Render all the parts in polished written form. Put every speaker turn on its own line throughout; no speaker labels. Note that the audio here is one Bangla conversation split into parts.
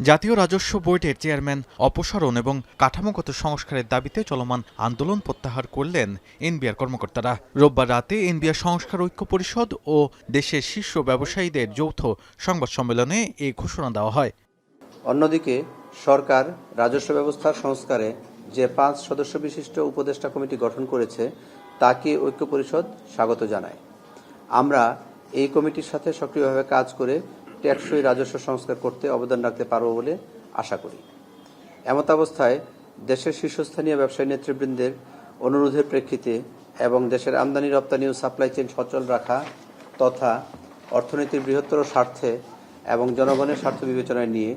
জাতীয় রাজস্ব বোর্ডের চেয়ারম্যান অপসারণ এবং কাঠামোগত সংস্কারের দাবিতে চলমান আন্দোলন প্রত্যাহার করলেন এনবিআর কর্মকর্তারা। রোববার রাতে এনবিআর সংস্কার ঐক্য পরিষদ ও দেশের শীর্ষ ব্যবসায়ীদের যৌথ সংবাদ সম্মেলনে এই ঘোষণা দেওয়া হয়।
অন্যদিকে সরকার রাজস্ব ব্যবস্থার সংস্কারে যে 5 সদস্য বিশিষ্ট উপদেষ্টা কমিটি গঠন করেছে তাকে ঐক্য পরিষদ স্বাগত জানায়। আমরা এই কমিটির সাথে সক্রিয়ভাবে কাজ করে টেকসই রাজস্ব সংস্কার করতে অবদান রাখতে পারব বলে আশা করি। এমতাবস্থায় দেশের শীর্ষস্থানীয় ব্যবসায়ী নেতৃবৃন্দের অনুরোধের প্রেক্ষিতে এবং দেশের আমদানি রপ্তানি ও সাপ্লাই চেইন সচল রাখা তথা অর্থনীতির বৃহত্তর স্বার্থে এবং জনগণের স্বার্থ বিবেচনায় নিয়ে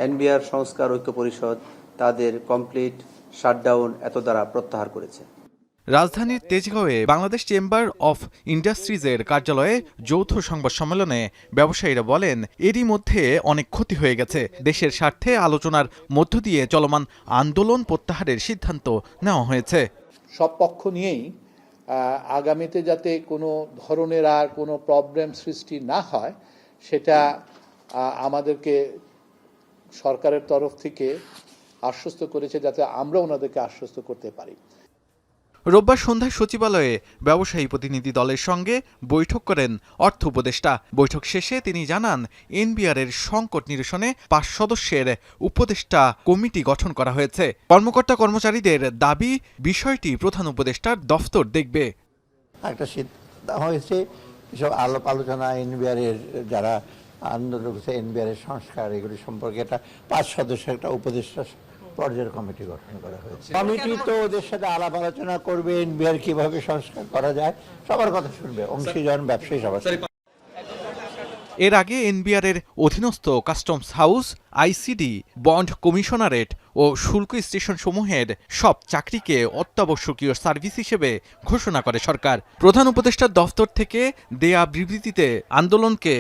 এনবিআর সংস্কার ঐক্য পরিষদ তাদের কমপ্লিট শাটডাউন এত দ্বারা প্রত্যাহার করেছে।
রাজধানীর তেজগাঁওয়ে বাংলাদেশ চেম্বার অফ ইন্ডাস্ট্রিজের কার্যালয়ে যৌথ সংবাদ সম্মেলনে ব্যবসায়ীরা বলেন, এরই মধ্যে অনেক ক্ষতি হয়ে গেছে। দেশের স্বার্থে আলোচনার মধ্য দিয়ে চলমান আন্দোলন প্রত্যাহারের সিদ্ধান্ত নেওয়া হয়েছে।
সব পক্ষ নিয়েই আগামীতে যাতে কোনো ধরনের আর কোনো প্রবলেম সৃষ্টি না হয় সেটা আমাদেরকে সরকারের তরফ থেকে আশ্বস্ত করেছে, যাতে আমরা ওনাদেরকে আশ্বস্ত করতে পারি।
রোববার সন্ধ্যায় সচিবালয়ে ব্যবসায়ী প্রতিনিধি দলের সঙ্গে বৈঠক করেন অর্থ উপদেষ্টা। বৈঠক শেষে তিনি জানান, এনবিআরের সংকট নিরসনে 5 সদস্যের উপদেষ্টা কমিটি গঠন করা হয়েছে। কর্মকর্তা কর্মচারীদের দাবি, বিষয়টি প্রধান উপদেষ্টার দফতর দেখবে।
একটা সিদ্ধান্ত হয়েছে এসব আলাপ আলোচনা এনবিআরের যারা আন্দোলন করছে এনবিআরের সংস্কার এগুলি সম্পর্কে একটা 5 সদস্যের একটা উপদেষ্টা পর্যায়ের কমিটি গঠন করা হয়েছে। কমিটি তো ওদের সাথে আলাপ আলোচনা করবে, এনবিআর কিভাবে সংস্কার করা যায় সবার কথা শুনবে, অংশীজন ব্যবসায়ী সবার।
এর আগে এনবিআরের অধীনস্থ customs house, ICD, bond commissionerate ও শুল্ক স্টেশনসমূহের সব চাকরিকে অত্যাবশ্যকীয় সার্ভিস হিসেবে ঘোষণা করে সরকার। প্রধান উপদেষ্টার দফতর থেকে দেয়া বিবৃতিতে আন্দোলনকে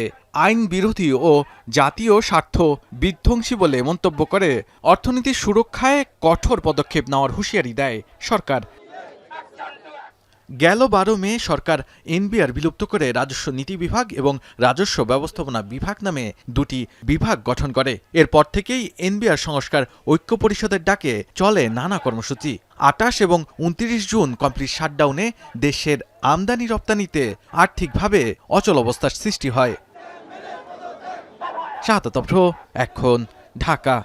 আইন বিরোধী ও জাতীয় স্বার্থ বিধ্বংসী বলে মন্তব্য করে অর্থনীতির সুরক্ষায় কঠোর পদক্ষেপ নেওয়ার হুঁশিয়ারি দেয় সরকার। গেল 12 মে সরকার এনবিআর বিলুপ্ত করে রাজস্ব নীতি বিভাগ এবং রাজস্ব ব্যবস্থাপনা বিভাগ নামে 2টি বিভাগ গঠন করে। এরপর থেকেই এনবিআর সংস্কার ঐক্য পরিষদের ডাকে চলে নানা কর্মসূচি। 28 এবং 29 জুন কমপ্লিট শাটডাউনে দেশের আমদানি রপ্তানিতে আর্থিকভাবে অচল অবস্থার সৃষ্টি হয়। শাহাদাত অভ্র, এখন, ঢাকা।